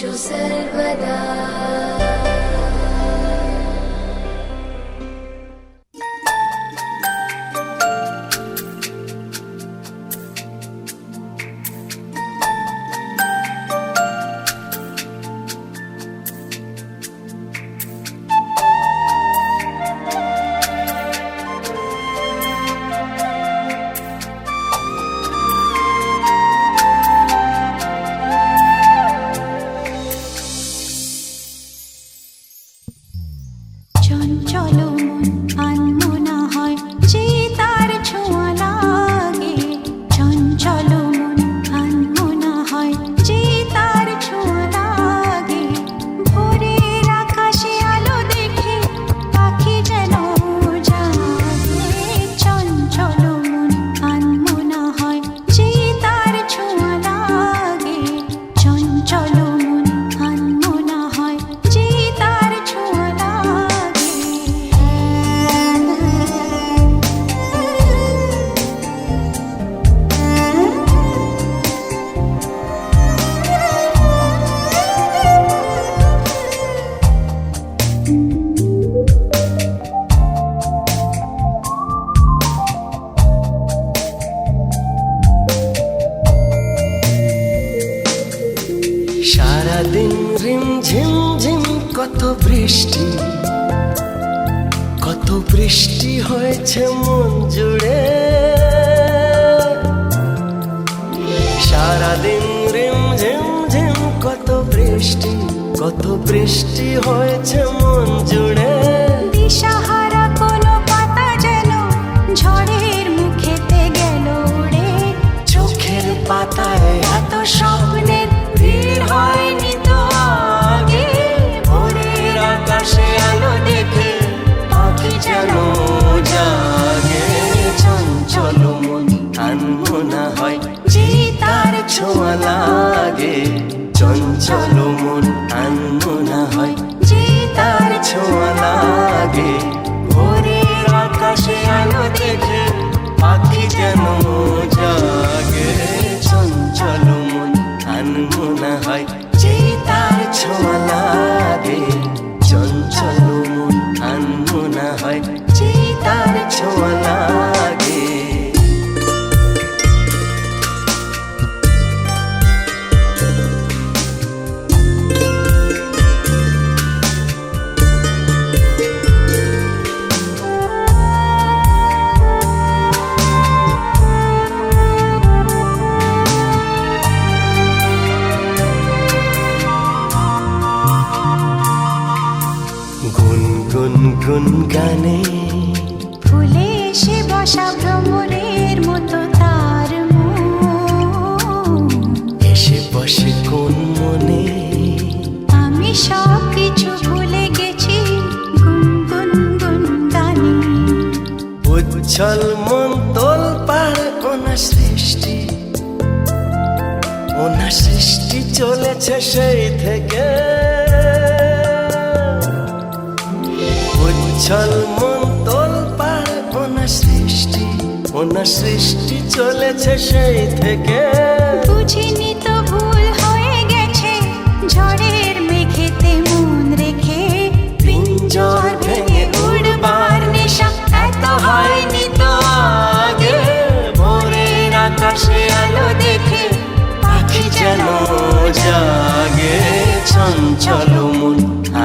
दिशो सर्वदा। সারাদিন রিম ঝিম ঝিম কত বৃষ্টি হয়েছে মন জুড়ে। সারাদিন রিম ঝিম ঝিম কত বৃষ্টি হয়েছে মন জুড়ে। দিশাহারা কোনো পাতা যেন ঝড়ের মুখেতে গেল উড়ে। চোখের পাতায় এত স্বপ্নের ভিড় হয়নি তো আগে। ভোরের আকাশে আলো দেখে পাখি যেন জাগে। চঞ্চল মন আনমনা হয় যে তার ছোঁয়া লাগে। চঞ্চল মন আনমনা হয় যে তার ছোঁয়া লাগে। ভোরের আকাশে আলো দেখে পাখি যেন জাগে। চঞ্চল মন আনমনা হয় যে তার ছোঁয়া লাগে। চঞ্চল মন আনমনা হয় যে তার ছোঁয়া লাগে। গুনগুন গানে ফুলে এসে বসা ভ্রমরের মতো তার মন। এসে বসে কোন মনে আমি সব কিছু ভুলে গেছি গুনগুন গানে। উচ্ছল মন তোল পাড় ওনার সৃষ্টি চলেছে সেই থেকে। উচ্ছল মন তোল পাড় ওনার সৃষ্টি চলেছে সেই থেকে। বুঝিনি তো ভুল হয়ে গেছে ঝড়ের মেঘেতে মন রেখে। পিঞ্জর ভেঙে উড়বার নেশা এত হয়নি তো আগে। ভোরের আকাশে আলো দেখে পাখি যেন জাগে। চঞ্চল মন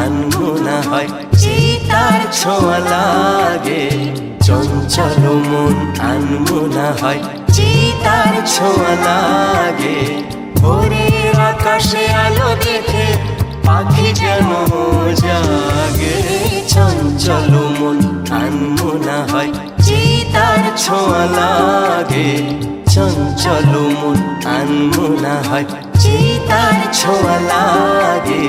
আনমনা হয় যে তার ছোঁয়া লাগে। চঞ্চল মন আনমনা হয় যে তার ছোঁয়া লাগে। ভোরের আকাশে আলো দেখে পাখি যেন জাগে। চঞ্চল মন আনমনা হয় যে তার ছোঁয়া লাগে। চঞ্চল মন আনমনা হয় যে তার ছোঁয়া লাগে।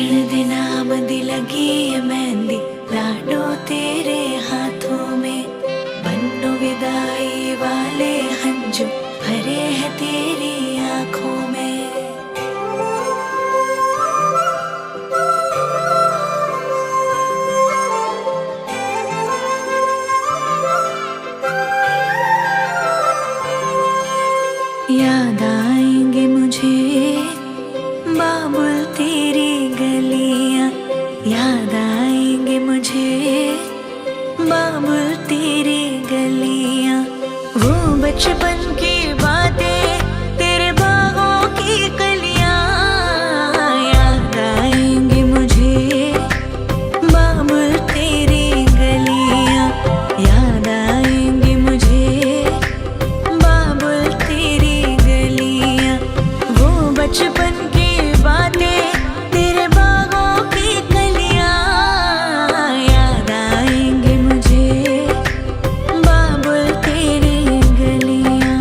दे नाम दी लगी है मेहंदी लाडो तेरे हाथों में बन्नो विदाई वाले हंजू भरे हैं तेरी आंखों में याद आएंगे मुझे बाबुल तेरी गलियां याद आएंगे मुझे बाबुल तेरी गलियां वो बचपन की बातें तेरे बागों की कलियां याद आएंगे मुझे बाबुल तेरी गलियां याद आएंगे मुझे बाबुल तेरी गलियां वो बचपन की बातें तेरे बागों की कलियां याद आएंगे मुझे बाबुल तेरी गलियां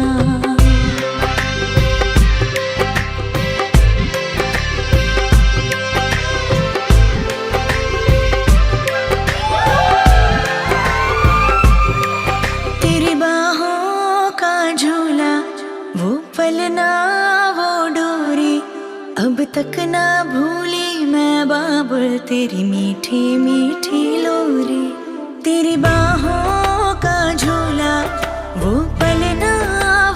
तेरी बाहों का झूला वो पलना वो डोरी अब तक ना भूली मैं बाबुल तेरी मीठी मीठी लोरी तेरी बाहों का झूला वो पलना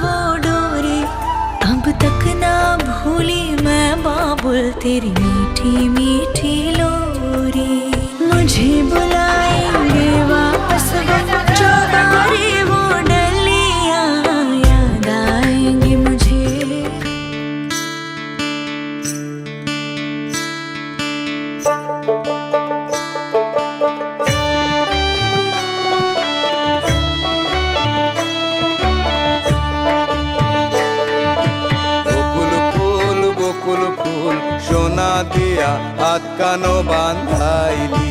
वो डोरी अब तक ना भूली मैं बाबुल तेरी मीठी मीठी लोरी मुझे बुलाएंगे वापस वो चौबारे वो डलियां याद आएंगे मुझे বকুল ফুল সোনা দিয়া হাত কানো বান্ধাইলি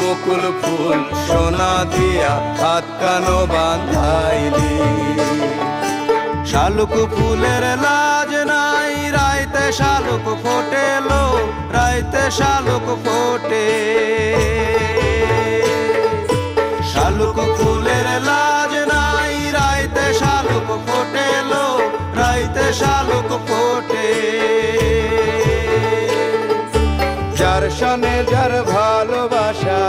বকুল ফুল সোনা দিয়া হাত কানো বান্ধাইলি শালুক ফুলের লাজ নাই রাইতে শালুক ফোটেলো রাইতে শালুক ফোটে শালুক ফুলের লাজ নাই রাইতে শালুক ফোটেলো রাইতে শালুক ফোটে যার সনে যার ভালোবাসা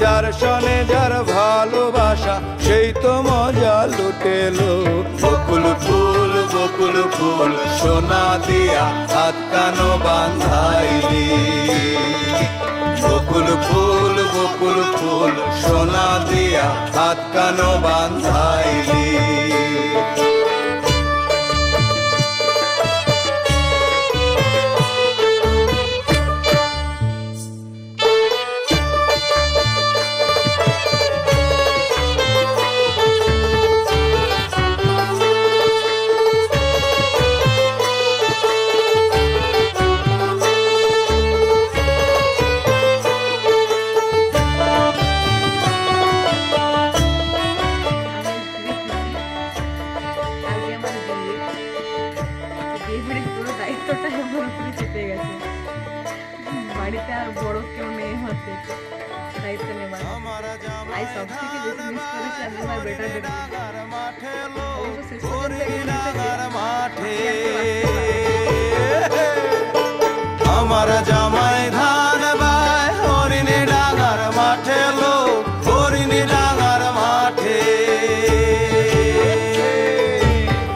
যার সনে যার ভালোবাসা সেই তো মজা লুটেলো বকুল ফুল সোনা দিয়া হাত কানো বান্ধাইলি বকুল ফুল সোনা দিয়া হাত কানো বান্ধাইলি বাড়িতে আর বড় কেউ নেই হতে দায়িত্ব নেবার তাই সব থেকে বেশি মিস করেছি আমি আমার বেটার আমার জামাই ধান বায় হরিণী ডাঙার মাঠে লো হরিণী ডাঙার মাঠে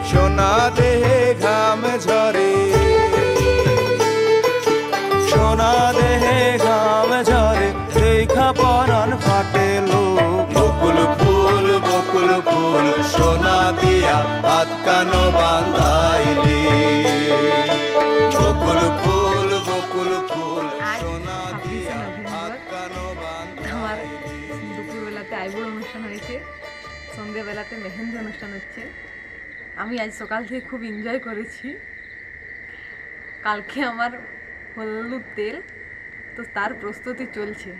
সোনা দেহে ঘাম ঝরে সোনা দেহে ঘাম ঝরে দেখা পরাণ ফাটেলো বকুল ফুল সোনা দিয়া হাত কানো বান্ধাইলি বকুল ফুল সোনা দিয়া হাত কানো আমার বান্ধাইলি দুপুরবেলাতে আইবুড় অনুষ্ঠান হয়েছে সন্ধ্যেবেলাতে মেহেন্দি অনুষ্ঠান হচ্ছে আমি আজ সকাল থেকে খুব এনজয় করেছি কালকে আমার হলুদ তেল তো তার প্রস্তুতি চলছে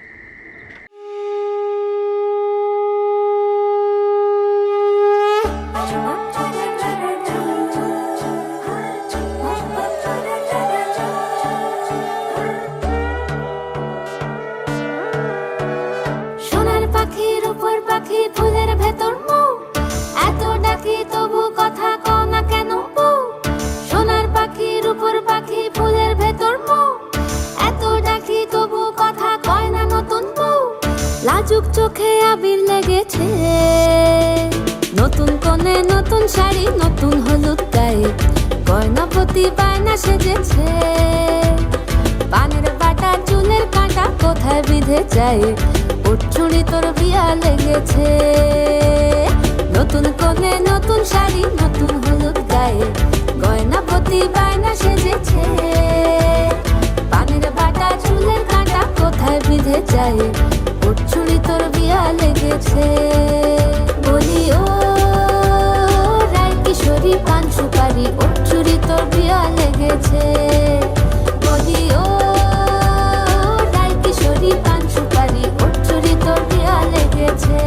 শাড়ি নতুন হলুদ গায়ে গয়নাপতি বায়না সেজেছে পানের বাটা চুলের কাঁটা কোথায় বিঁধে যায় ওর চুড়ি তোর বিয়া লেগেছে নতুন কোণে নতুন শাড়ি নতুন হলুদ গায়ে গয়নাপতি বায়না সেজেছে পানের বাটা চুলের কাঁটা কোথায় বিঁধে যায় ওর চুড়ি তোর বিয়া লেগেছে বলি ও রায় কিশোরী পান সুপারি ওর চুড়ি তোর বিয়া লেগেছে বলি ও রায় কিশোরী পান সুপারি ওর চুড়ি তোর বিয়া লেগেছে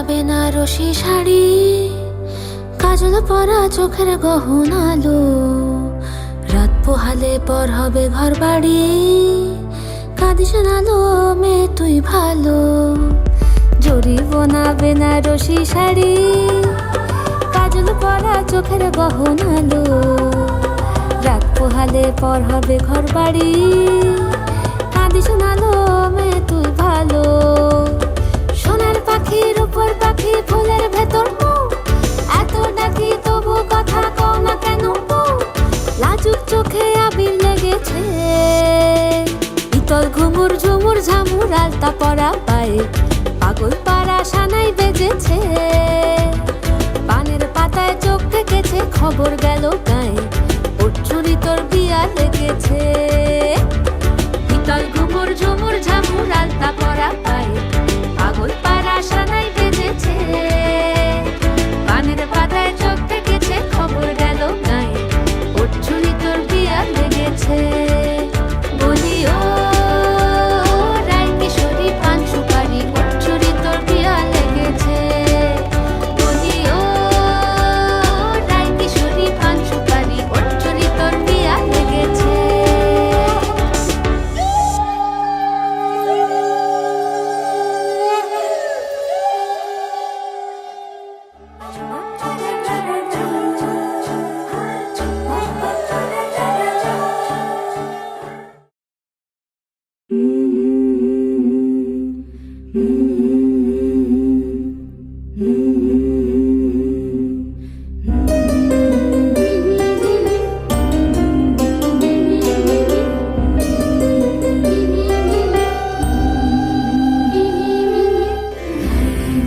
বেনারসি শাড়ি কাজল পরা চোখের গহনালো রাত পোহালে পর হবে ঘর বাড়ি কাঁদিস নালো মেয়ে তুই ভালো জরি বোনা বেনারসি শাড়ি কাজল পরা চোখের গহনালো রাত পোহালে পর হবে ঘর বাড়ি কাঁদিস নালো মেয়ে তুই ভালো সোনার পাখির উপর পাখি ফুলের ভেতর এত ডাকি তবু কথা কও না কেন লাজুক চোখে আবির লেগেছে ইতল ঘুমুর ঝুমুর ঝামুর আলতা পরা পায়ে পাগল পাড়া সানাই বেজেছে পানের পাতায় চোখ থেকেছে খবর গেল গায়ে ওর চুরি তোর বিয়া লেগেছে ইতল ঘুমুর ঝুমুর ঝামুর আলতা পরা পায়ে পাগল পাড়া সানাই বেজেছে পানের পাতায় চোখ থেকেছে খবর গেল গায়ে ওর চুরি তোর বিয়া লেগেছে বলি ও রায় কিশোরী পান সুপারি ওর চুরি তোর বিয়া লেগেছে বলি ও রায় কিশোরী পান সুপারি ওর চুরি তোর বিয়া লেগেছে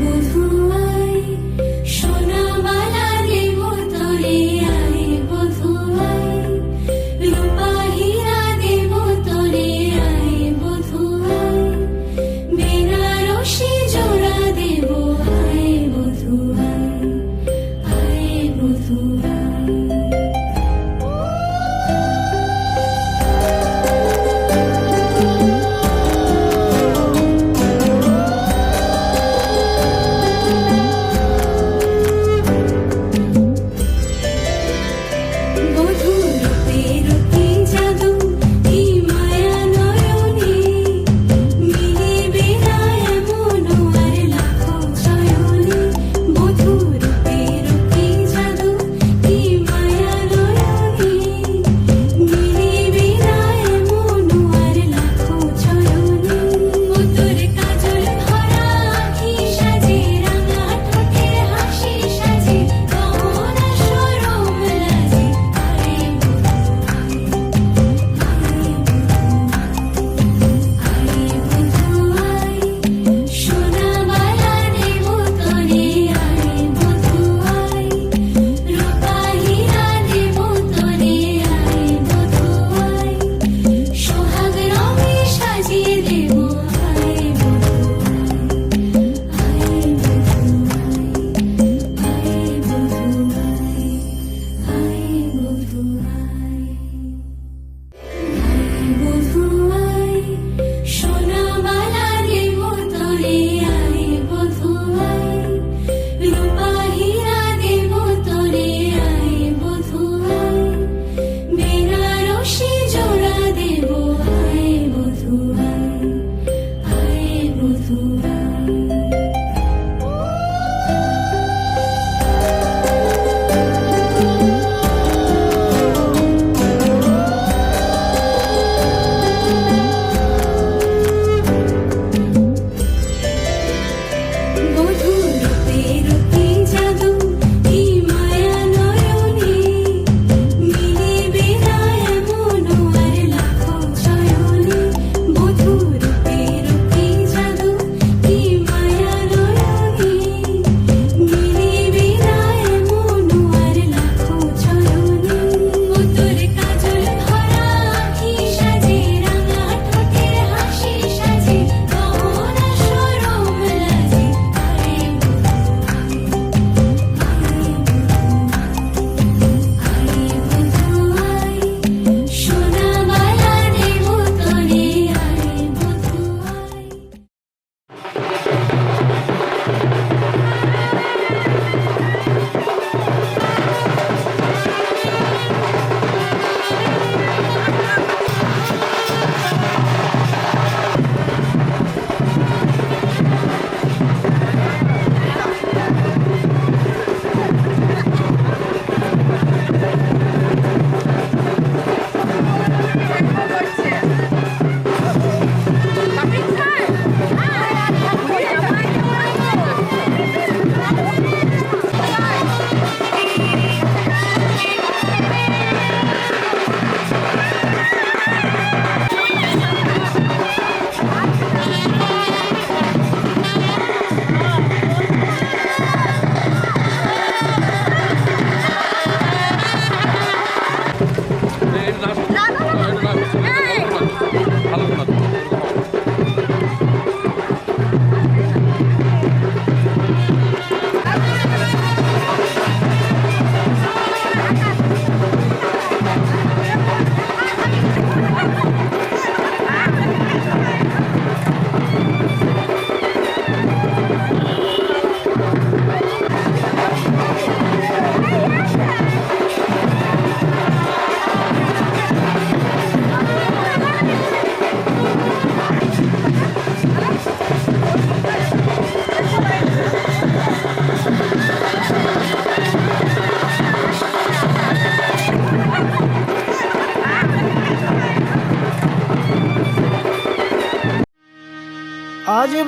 মধুয়াই সোনা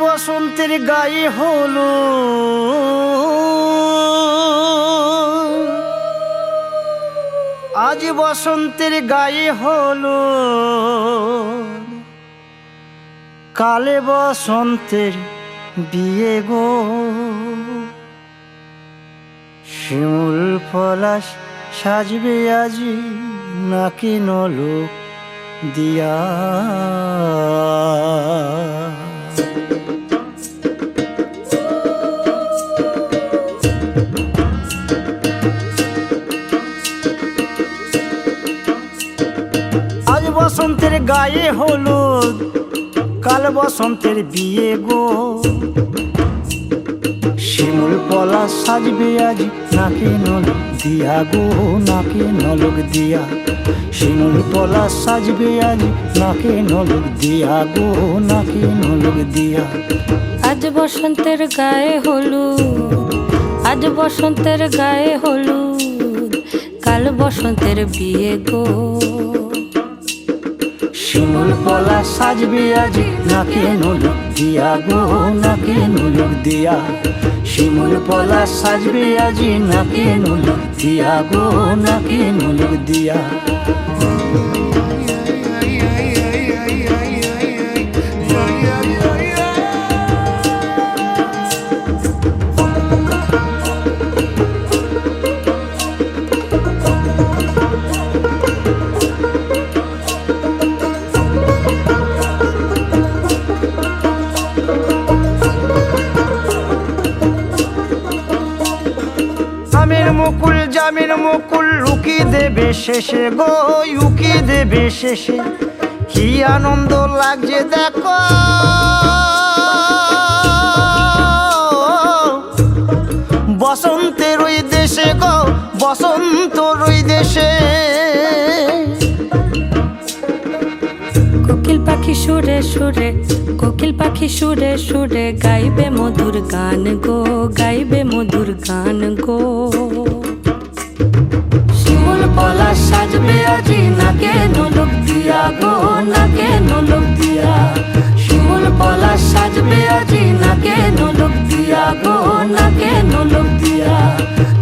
বসন্তের গায়ে হলো আজ বসন্তের গায়ে হলো কালে বসন্তের বিয়ে গো শিমুল পলাশ সাজবে আজি নাকি নলোক দিয়া আজ বসন্তের গায়ে হলুদ কাল বসন্তের বিয়ে গো শিমুল পলাশ সাজবে আজ নাকে নলক দিয়া গো নাকে নলক দিয়া শিমুল পলাশ সাজবে আজ নাকে নলক দিয়া গো নাকে নলক দিয়া আজ বসন্তের গায়ে হলুদ আজ বসন্তের গায়ে হলুদ কাল বসন্তের বিয়ে গো শিমুল পলাশ সাজবে আজ নাকে নলক দিয়া গো নাকে নলক দিয়া শিমুল পলাশ সাজবে আজ নাকে নলক দিয়া গো নাকে নলক দিয়া জামিন মুকুল লুকি দেবে শেষে গো উকি দেবে শেষে কি আনন্দ লাগছে দেখো বসন্তের ওই দেশে গো বসন্তর ওই দেশে কোকিল পাখি সুরে সুরে কোকিল পাখি সুরে সুরে গাইবে মধুর গান গো গাইবে মধুর গান গো শিমুল পলাশ সাজবে আজি নাকে নলক দিয়া গো নাকে নলক দিয়া শিমুল পলাশ সাজবে আজি নাকে নলক দিয়া গো নাকে নলক দিয়া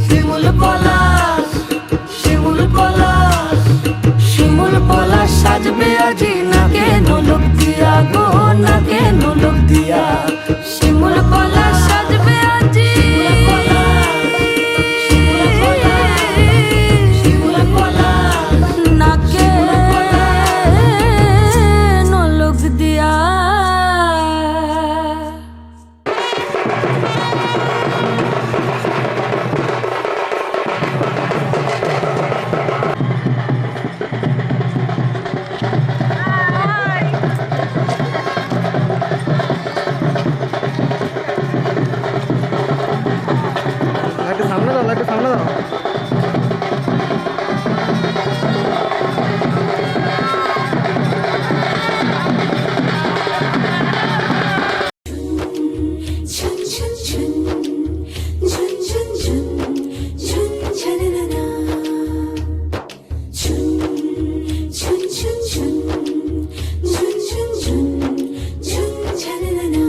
শিমুল পলাশ শিমুল পলাশ শিমুল পলাশ সাজবে আজি নাকে নলক দিয়া গো নাকে নলক দিয়া শিমুল পলাশ সাজবে আজি শিমুল পলাশ নাকে নলক দিয়া একটু সামনে দাও একটু সামনে দাও 춘 춘 춘 춘 춘 춘 춘 차라라라 춘 춘 춘 춘 춘 춘 춘 춘 차라라라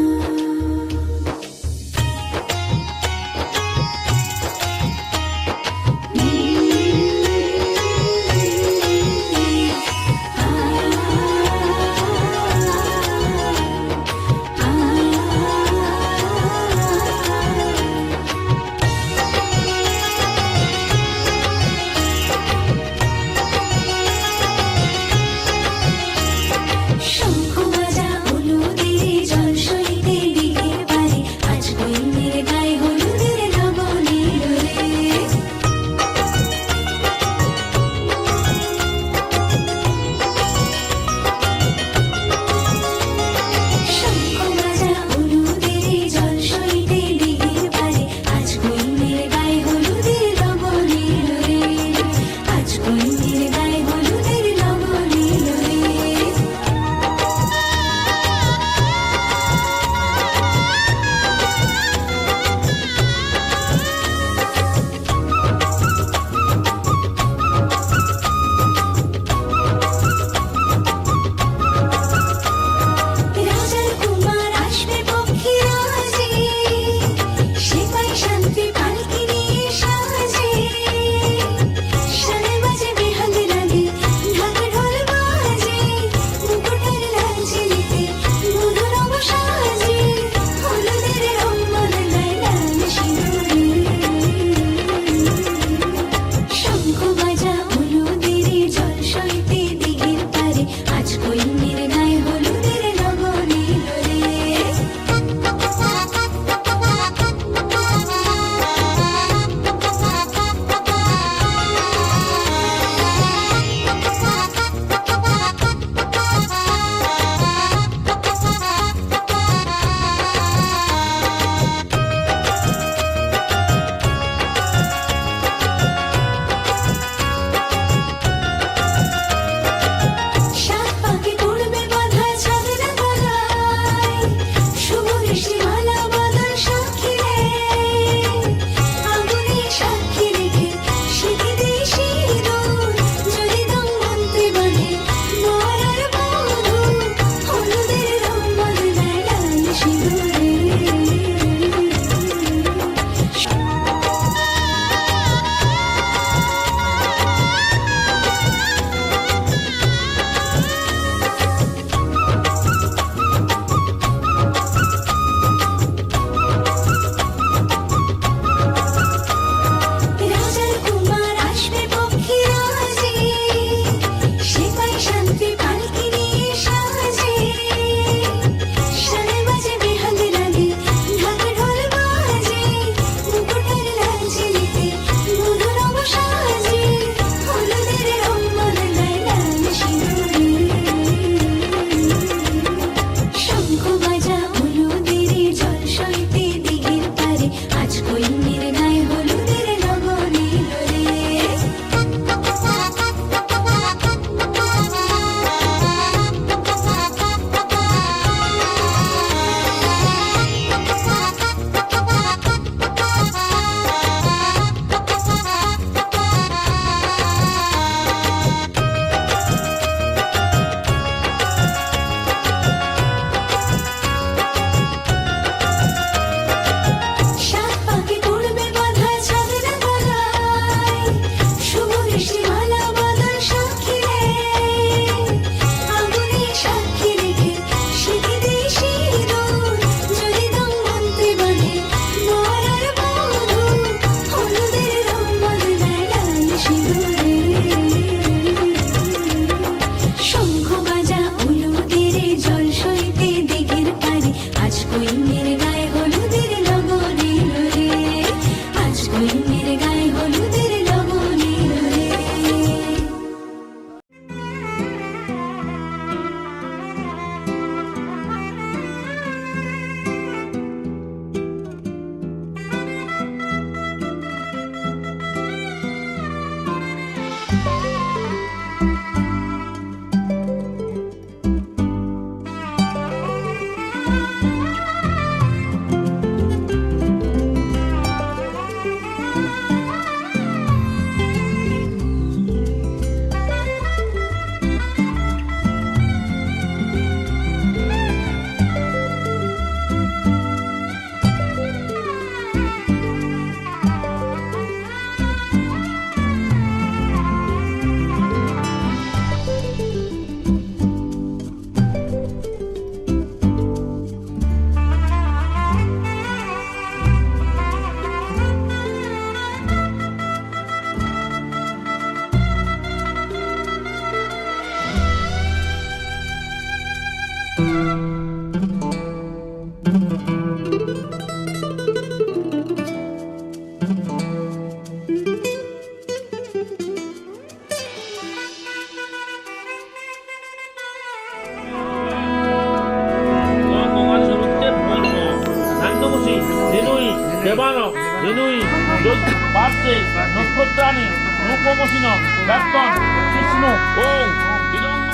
রুদ্রাণী রূপমসিন ব্যক্তন কৃষ্ণ ওং বিদঙ্গ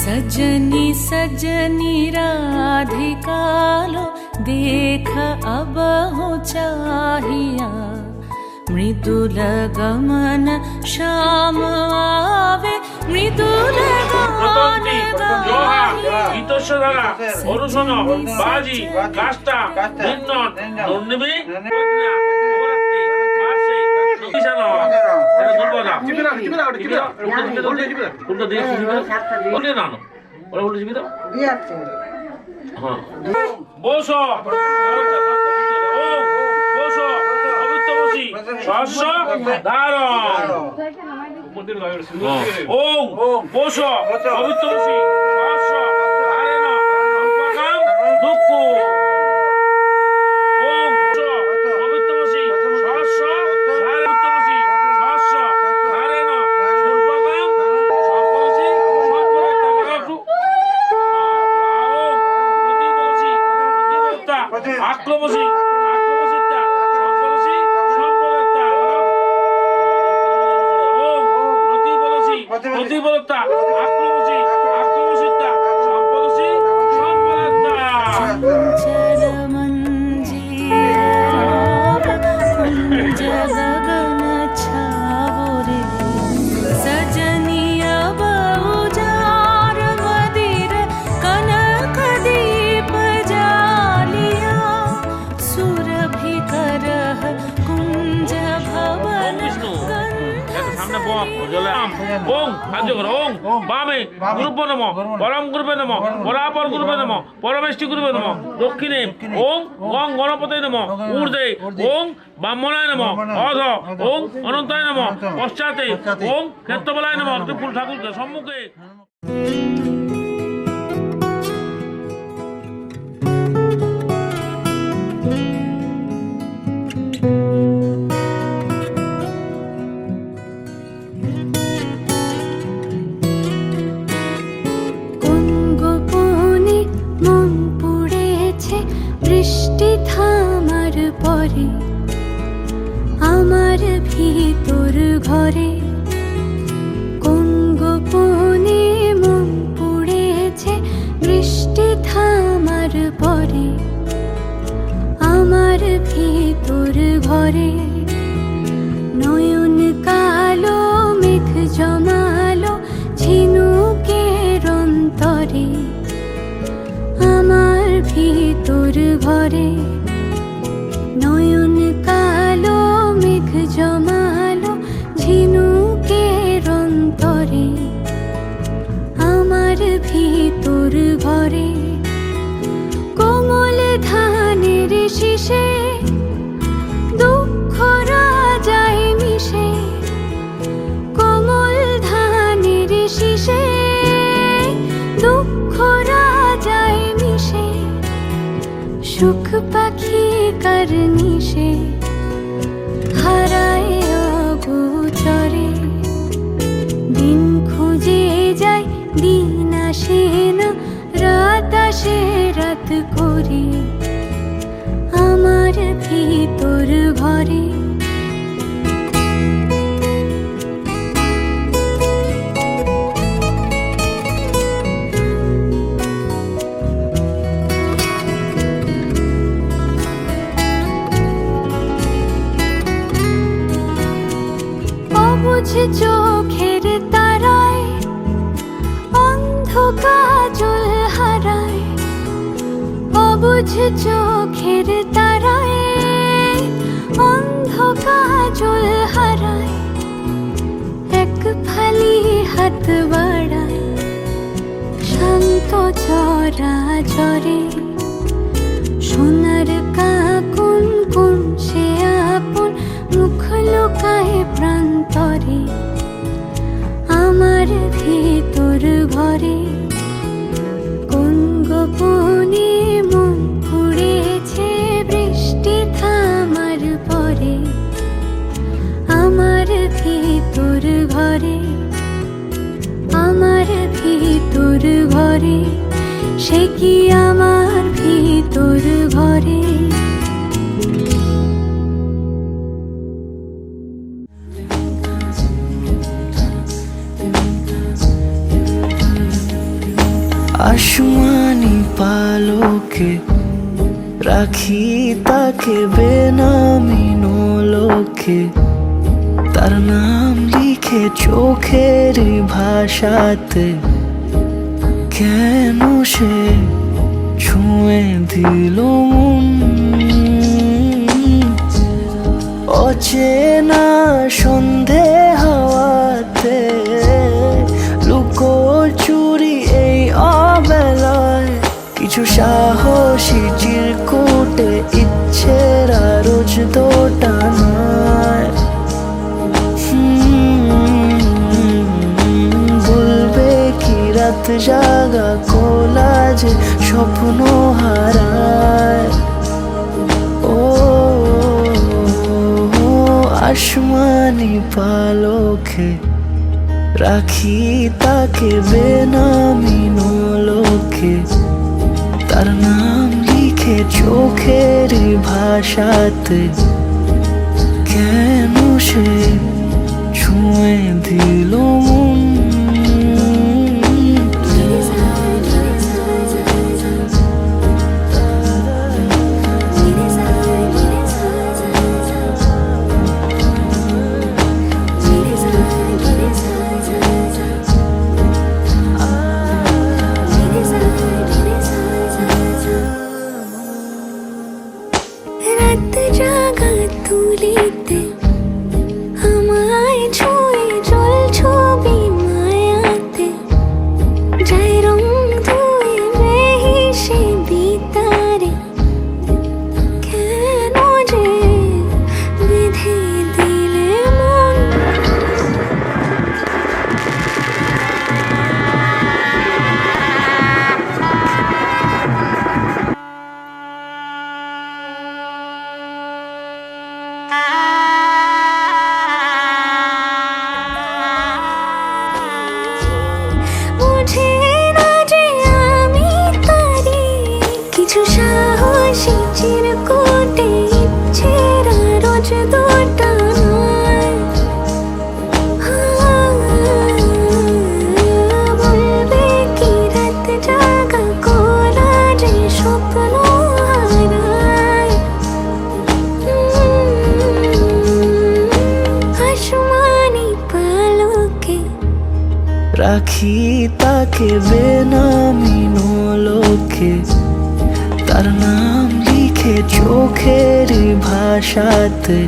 सजनी सजनी राधिकालो देख अब हो चाहिया मृदुल गमन श्याम आवे मृदुल गान गाहिया গীতস্বরা অনুসন বাজি কাষ্টা নিন্দন নন্দিবী প্রজ্ঞা অবরক্তি পাশে নবিশান এটা দুর্বলা উল্টো দিয়ে বলে না ওরা উল্টো দিবি তো হ্যাঁ বসো বসো পবিত্রমসি সহস্র ধারণ ওম বসো পবিত্রমসি সহস্র ধারেণ সম্পর্কাম দুঃখ ওম পবিত্রমসি সহস্র ধারেণমসি সহস্র ধারেণ সম্পর্কাম সম্পরসি সম্পর্ক আক্রমসি আক্রমসিতা সম্পরসি সম্পরতা ওম প্রতিপদসি প্রতিপদতা আক্রমসি আক্রমসিতা সম্পরসি সম্পরতা चर मंजीरा कुंज गगन छावो रे सजनिया बहुजार मदिर कनक दीप जालिया सुरभि करह कुंज भवन সামনে বম জলে ওম কার্য করো ওম বামে গুরুবে নমঃ পরম গুরুবে নমঃ পরাপর গুরুবে নমঃ পরমেষ্টি গুরুবে নমঃ দক্ষিণে ওম গং গণপতে নমঃ ঊর্ধ্বে ওম ব্রাহ্মণায় নমঃ অধ ওম অনন্তায় নমঃ পশ্চাতে ওম ক্ষেত্রবলায় নমঃ ত্রিপুর ঠাকুরকে সম্মুখে কোন গোপনে মন পুড়েছে বৃষ্টি থামার পরে আমার ভিতর ঘরে কোন গোপনে মন পুড়েছে বৃষ্টি থামার পরে আমার ভিতর ঘরে নয়ন কালো মেঘ জমালো ঝিনুকের অন্তরে আমার ভিতর ঘরে নয়ন কালো মেঘ জমালো ঝিনুকের অন্তরে আমার ভিতর ঘরে কোমল ধানের শীষে দুঃখ রাজায় মিশে কোমল ধানের শীষে দুঃখ রাজায় মিশে সুখ পাখি কারনিশে হারায় অগোচরে দিন খুঁজে যায় দিন আসে না রাত আসে রাত করে আমার ভিতর ঘরে অবুঝ চোখের তারায় অন্ধ কাজল হারায় অবুঝ চোখের তারায় অন্ধ কাজল হারায় এক ফালি হাত বাড়ায় শান্ত চরা চরে সোনার কাকুন কোন সে আপন মুখ লুকায় প্রান্তরে আমার ভিতর ঘরে কোন গোপনে মন পুড়েছে বৃষ্টি থামার পরে আমার ভিতর করে সে কি আমার ভিতর ঘরে। আসমানি পালকে রাখি তাকে বেনামি নোলকে, তার নাম লিখে চোখের ভাষাতে, কেন সে ছুঁয়ে দিল মন। অচেনা সন্ধে হাওয়াতে লুকোচুরি এই অবেলায়, কিছু সাহসী চিরকুটে ইচ্ছের রোজ দোটানায়। বলবে কি রাত জাগা কোলাজে স্বপ্ন হারায়। ও আসমানি পালকে রাখি তাকে বেনামি নোলকে, তার নাম লিখে চোখের ভাষাতে, কেন সে ছুঁয়ে দিল মন। রাত জাগা তুলিতে আমায় ছুঁয়ে জল ছবি মায়াতে, যাই রং ধুয়ে বেহিসে বিতারে, কেন যে বিধি দিলে মন। বুঝে না যে আমি তারি, কিছু সাহসী চিরকুটে ইচ্ছের রোজ দোটানায়। বলবে কি রাত জাগা কোলাজে স্বপ্ন হারায়। আসমানি পালকে রাখি তাকে বেনামি নোলকে, তার নাম লিখে চোখের ভাষাতে,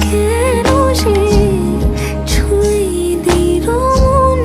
কেন সে ছুঁয়ে দিল মন।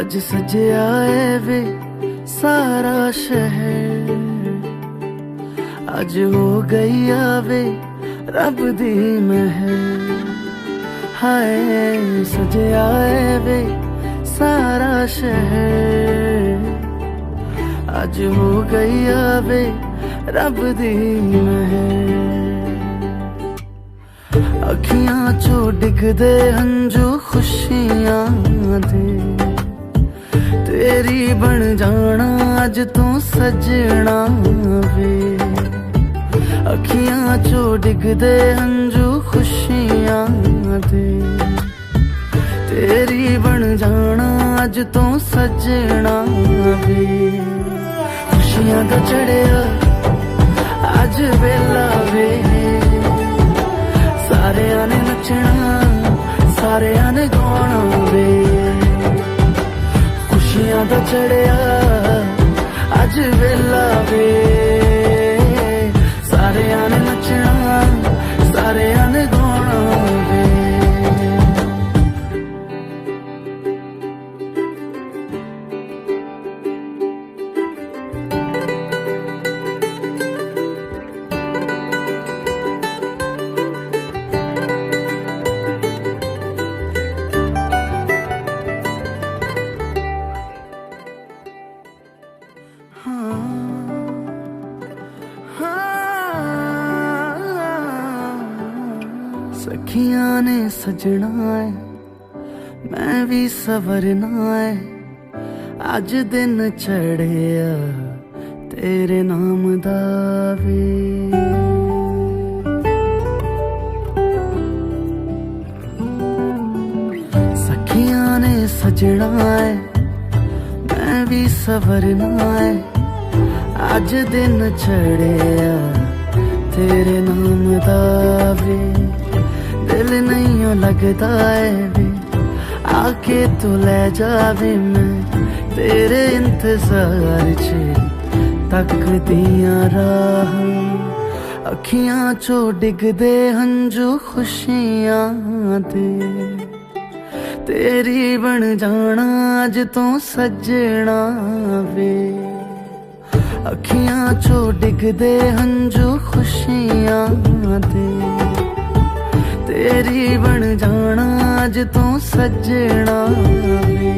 आज सजया है वे सारा शहर, आज हो गई आवे रब दी महर। हाय सजया है वे सारा शहर, आज हो गई आवे रब दी महर। अखियां चो डिगदे हंजू खुशियां दे, तेरी बन जाना अज तू सजना वे। अखियां चो डिगदे हंजू खुशियां दे, तेरी बन जाना अज तू सजना वे। खुशियां दा चढ़िया अज वेला वे, सारियां ने नचना सारियां ने गाना वे। खुशियां दा चढ़िया अज वेला वे, सारियां ने नचना सारियां ने गाना वे। सखियां ने सजना है मैं भी सवरना है, अज दिन चढ़िया तेरे नाम दा वे। सखियां ने सजना है मैं भी सवरना है, अज दिन चढ़िया तेरे नाम दा वे। दिल नहीं लगता है वे आके तू ले जावे, मैं तेरे इंतजार च तक दिया राह। अखियां चो डिगदे हंजू खुशियां दे, तेरी बन जाना अज तू सजना वे। अखियां चो डिगदे हंजू खुशियां दे, तेरी बन जाना अज तू सजना वे।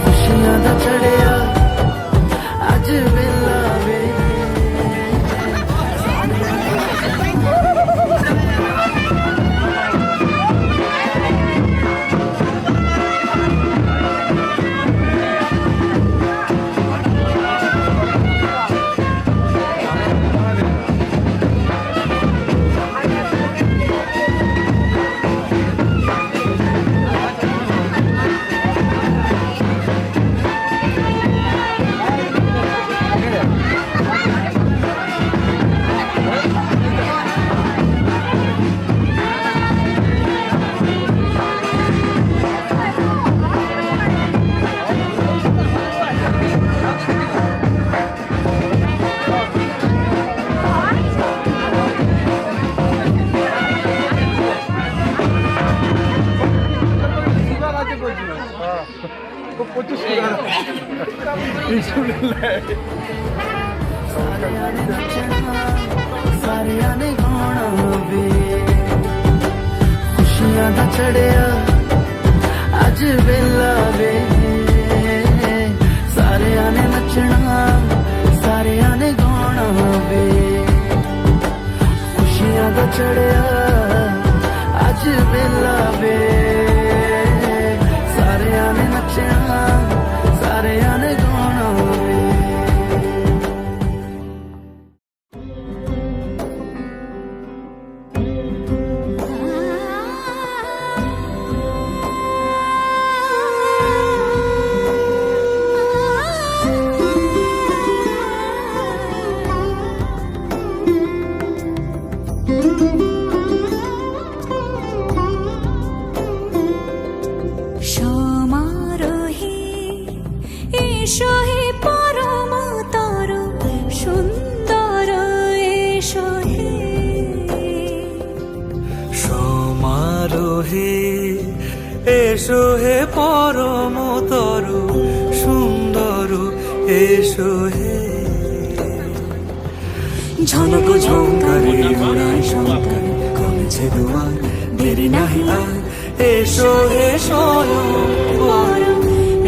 खुशियां दा चढ़िया अज वेला वे, सारियां ने गाना वे। खुशियां दा चढ़िया अज वेला वे, सारियां ने नचना सारियां ने गाना वे। खुशियां दा चढ़िया अज वेला वे, सारियां ने नचना सारियां ने गाना वे। এসো হে পরম তরু এসো হে ঝনক ঝঙ্কারে উড়ায় শঙ্কার কমেছে দুয়ার দেরি নাহি আর এসো হে স্বয়ং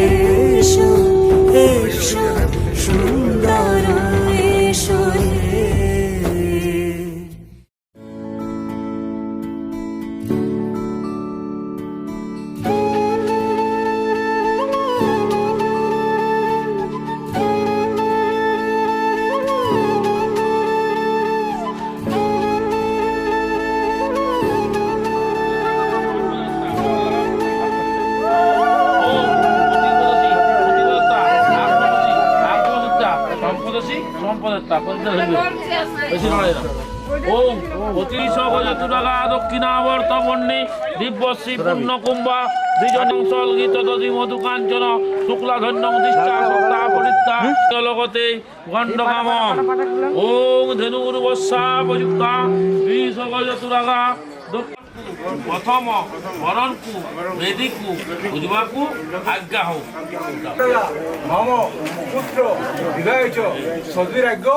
এসো এসো সুন্দর এসো হে দক্ষিণাবর্তমন্যে দিব্যশ্রী পূর্ণকুম্ভা দ্বিজনংসলগীত দধি মধুকাঞ্চন শুক্লাধন্যং দৃষ্টা সত্তা পরিত্তা জলগতে গণ্ডকামম ওং ধেনুর্বস্যা প্রযুক্তা বিশগজতুরাগা প্রথম বরণকু বেদিকু বুঝবাকু আজ্ঞা হোক মম পুত্র বিবাহ চ সদ্বিরাজ্ঞ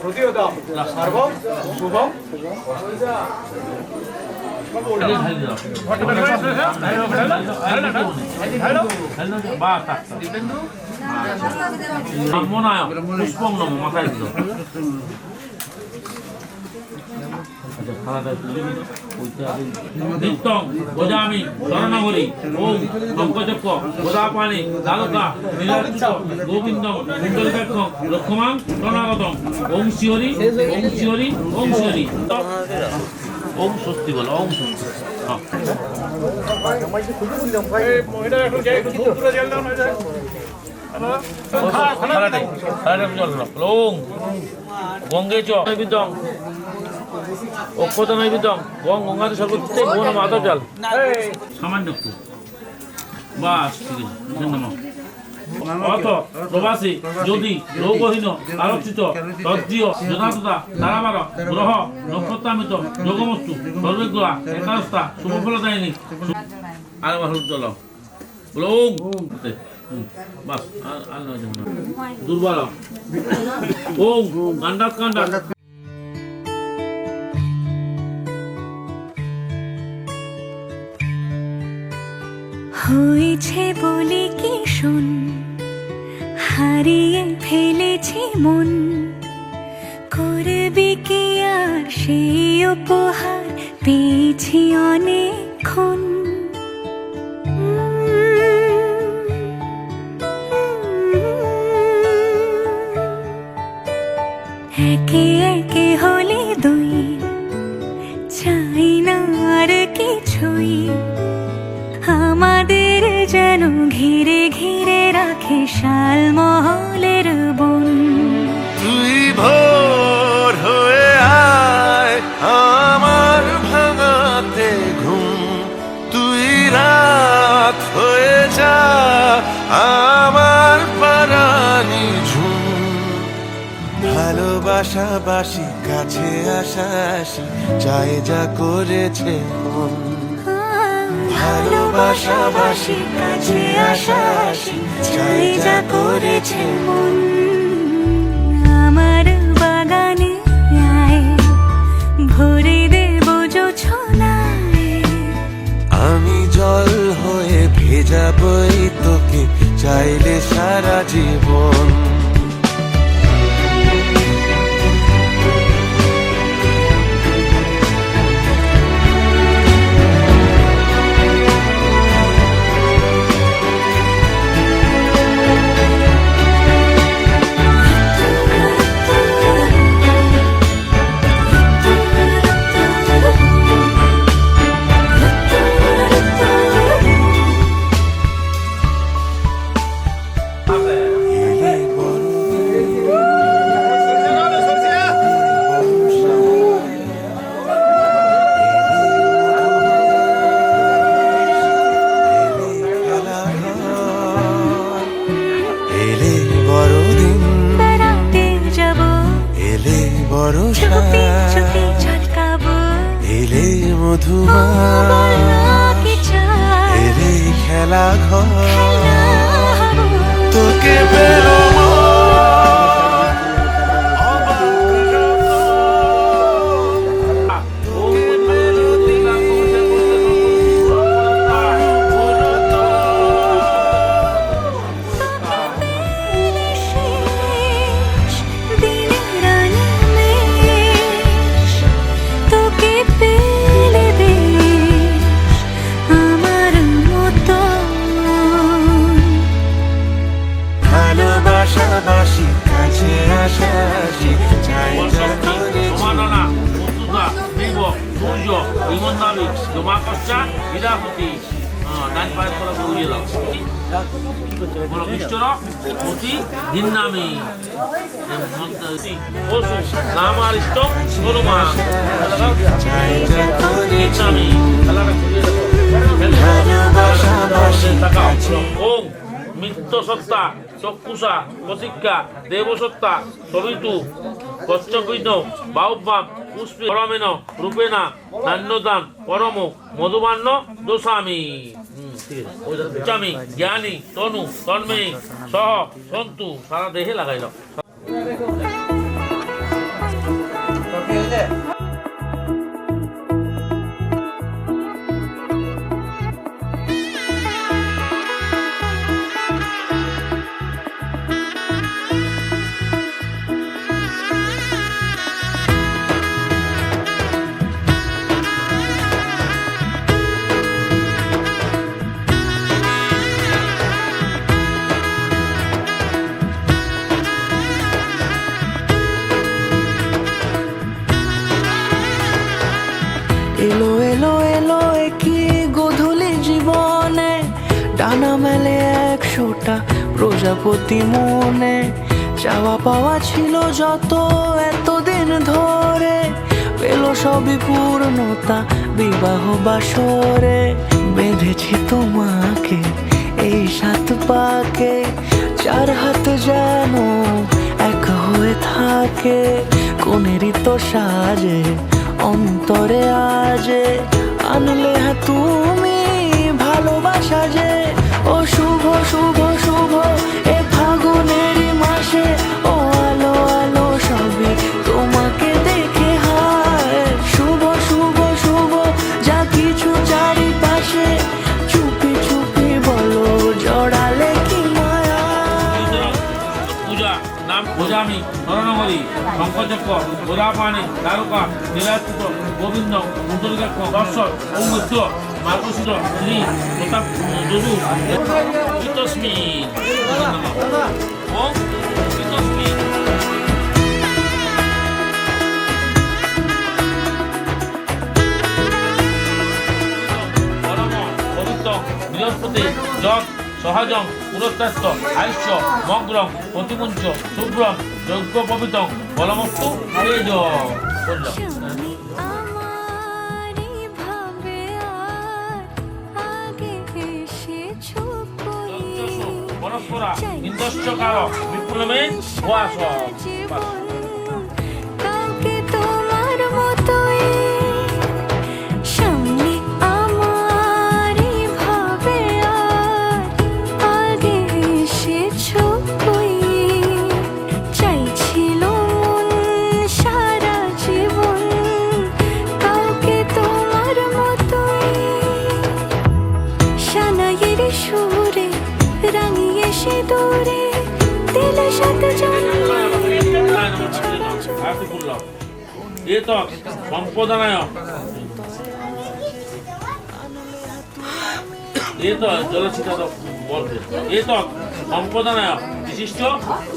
প্রতিয়তাম সর্বম শুভম পুষ্পং নম মাথায় দিল নিত্যং গজামি স্মরণগরি ওম পঙ্কচক্র গোদাপানি তালকা নীলাচ্যুত গোবিন্দং কুণ্ডলকাক্ষং লক্ষ্মাং প্রণাগতং ওম শিহরি ওম শিহরি ওম শিহরি ওম স্বস্তি বলো ওম স্বস্তি গঙ্গে চ নৈবিদ্যং অক্ষত নৈবিদ্যং গং গঙ্গাতে সর্বত্রে ভুবন মাধব জল সামান্য একটু বাস ঠিক আছে অথ প্রবাসী যদি রৌগহীন আলোচিত তদ্দীয় যথাযথা তারাবার গ্রহ নক্ষত্রামিত যোগমস্তু সর্বগ্রহা একাদশতা শুভফলদায়িনী আর হলুদ জল ব্লং বাস আর দুর্বল ওম কান্ডাত কান্ডাত হয়েছে বলে কি শুন হারিয়ে ফেলেছি মন করবে কি আর সেই উপহার পেয়েছি অনেকক্ষণ একে একে হলে দুই চাই না আর কিছুই আমাদের যেন ঘিরে ঘিরে রাখে শালমহলের বন তুই ভোর হয়ে আয় আমার ভাঙাতে ঘুম তুই রাত হয়ে যা আমার পারানি ঝুম ভালোবাসাবাসি কাছে আসাসি চাই যা করেছে মন ভালোবাসাবাসি কাছে আসাসি চাই যা করেছে মন আমার বাগানে আয় ভরে দেব জোছনায় আমি জল হয়ে ভেজাবই তোকে চাইলে সারা জীবন খেলা ঘর তোকে পেলো ভাষাভাষী কাছে আসাসি চাই যখনই সমাননা বন্ধুতা বিব সূর্য ইমন্দাবি তোমাকচ্ছা বিদাপতি ডান পায়ের করে ঘুরিয়ে দাও বলো ঈশ্বর অতি দিন্নামি পশু নামার ইষ্ট করুমা চাই যখনই দিন্নামি খেলাটা ঘুরিয়ে দেখো ওম মিত্র সত্তা চক্ষুষা প্রতিজ্ঞা দেবসত্তা সবিতু কচ্চকৃত বাউব্বাম পুষ্পে পরমেন রূপেনা নান্যদান পরম মধুবান্ন দোষামি চামি জ্ঞানী তনু তন্ময়ী সহ সন্তু সারা দেহে লাগাইল এলো এলো এলো কি গোধূলি জীবনে ডানা মেলে 100টা প্রজাপতি মনে চাওয়া পাওয়া ছিল যত এতদিন ধরে পেল সবই পূর্ণতা বিবাহ বাসরে বেঁধেছি তোমাকে এই 7 পাকে 4 হাত যেন এক হয়ে থাকে কোনেরই তো সাজে অন্তরে আজে আনলে তুমি ভালোবাসা যে ও শুভ শুভ শুভ এ ফাগুনেরই মাসে ও আলো আলো সবই তোমাকে দেখে হায় শুভ শুভ শুভ যা কিছু চারিপাশে চুপি চুপি বলো জড়ালে কি মায়া পূজা নাম ভোজামি স্মরণমরি শঙ্কচক্র গোদাপানি তারকা নীলাচিত গোবিন্দ কুণ্ডলিকাক্ষ দর্শন ও মধ্য মার্গশির শ্রী প্রতাপ যদু ইতস্মিন ওম ইতস্মিন পরম পবিত্র বৃহস্পতি যৎ সহজং পুরস্তাস্ত আয়ুষ্য মগ্রং প্রতিমুঞ্চ শুভ্রম যজ্ঞ পবিত্র বলমস্তু তেজ আমারই ভাবে আর আগে এসেছো কই পরস্পরা ইন্দস্যকার বিপ্লবে ভুয়াস কাউকে তোমার মতোই সামনে আমারই ভাবে আর আগে এসেছো কই চাইছিল মন সারা জীবন কাউকে তোমার মতোই সানাইয়ের সুরে রাঙিয়ে সে দূরে দিলে সাথে এত সম্পদানায় এত জলচিতা বলবে এত সম্পদানায় বিশিষ্ট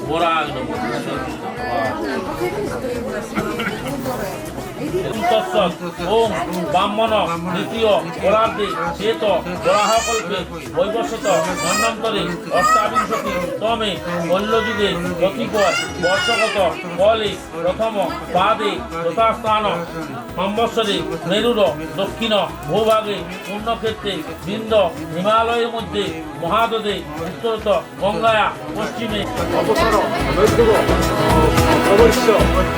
বরা ওম ব্রাহ্মণ দ্বিতীয় পরার্ধে চেত বরাহকল্পে বৈবস্বত মন্বন্তরে অষ্টাবিংশতি তমে মল্লযুগে কতিপয় বর্ষগত ফলে প্রথম পাদে যথাস্থান সম্বৎসরে মেরুর দক্ষিণ ভূভাগে পূর্ণক্ষেত্রে বৃন্দ হিমালয়ের মধ্যে মহাদদে উত্তরত গঙ্গায়া পশ্চিমে অবসর নৈদ্যব প্রবরিষ্য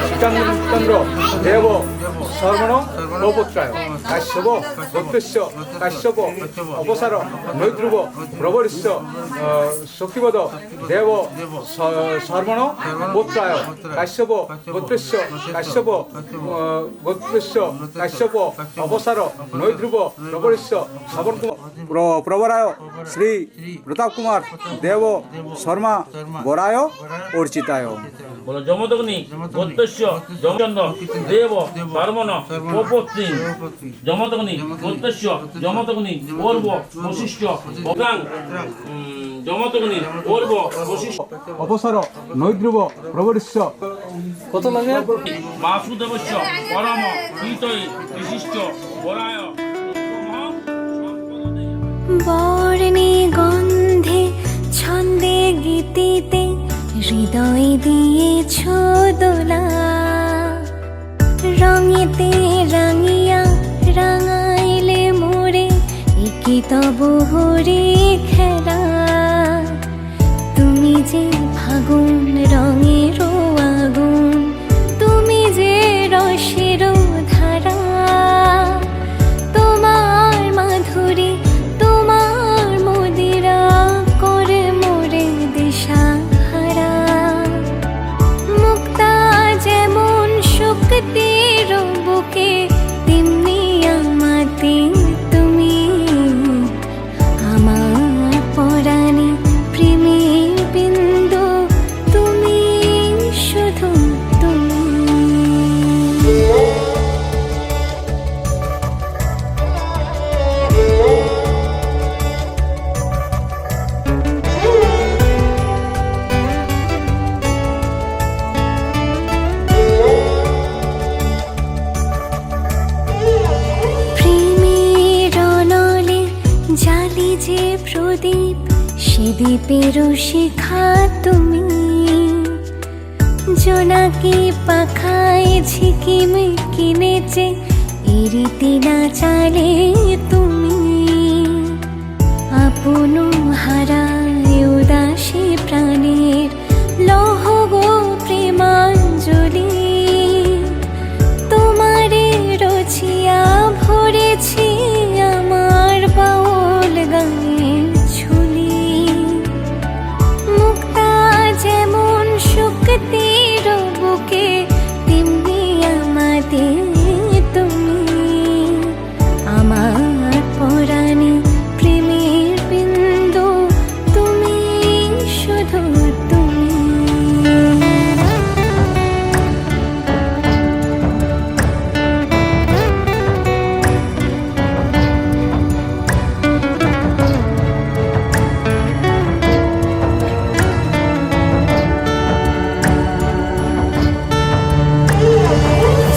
শ্রীচন্দ্র দেব শর্মণ নৌপুত্রায় কাশ্যপ ভক্তস্য কাশ্যপ অবসর নৈদ্রুব প্রবরিষ্য সখীবদ দেব শর্মণ পুত্রায় কাশ্যপ গোত্রস্য কাশ্যপ গোত্রস্য কাশ্যপ অবসর নৈদ্রুব প্রবরিষ্য শ্রবণ প্রবরায় শ্রী প্রতাপ কুমার দেব শর্মা বরায় অর্চিতায় বলো যমদগ্নি গোত্রস্য যমচন্দ্র দেব শর্মণ প্রপত্তি যমদগ্নি গোত্রস্য যমদগ্নি পূর্ব বশিষ্ঠ অগাং যমতগ্নি পূর্ব বশিষ্ঠ অপসর নৈদ্রুব প্রবরিষ্য কত লাগে বাসুদেবস্য পরম হিতৈ বিশিষ্ট বরায় উপমহং সম্পদে। বর্ণে গন্ধে ছন্দে গীতিতে হৃদয় দিয়েছ দোলা, রঙেতে রাঙিয়া রাঙাইলে মোরে একি তব হরে খেলা। তুমি যে ফাগুন রঙের আগুন, তুমি যে রসের ধারা, তোমার মাধুরী তোমার মদিরা করে মোরে দিশাহারা। মুক্তা যেমন শক্তির বুকে, তেমনি আমাতে তুমি আমার পরাণে প্রেমের বিন্দু, তুমি শুধু তুমি। প্রেমের অনলে জালি যে প্রদীপ, সে দ্বীপের শিখা তুমি। জোনাকি পাখায় ঝিকিমিকি নেচে এরিতে না চালে তুমি। আপন হারায় উদাসী প্রাণের লহ গো প্রেমাঞ্জলি। তোমারে রচিয়া ভরেছি আমার বাউল গানের ঝুলি। মুক্তা যেমন শক্তির বুকে, তেমনি আমাতে তুমি আমার পরাণে প্রেমের বিন্দু, তুমি শুধু তুমি।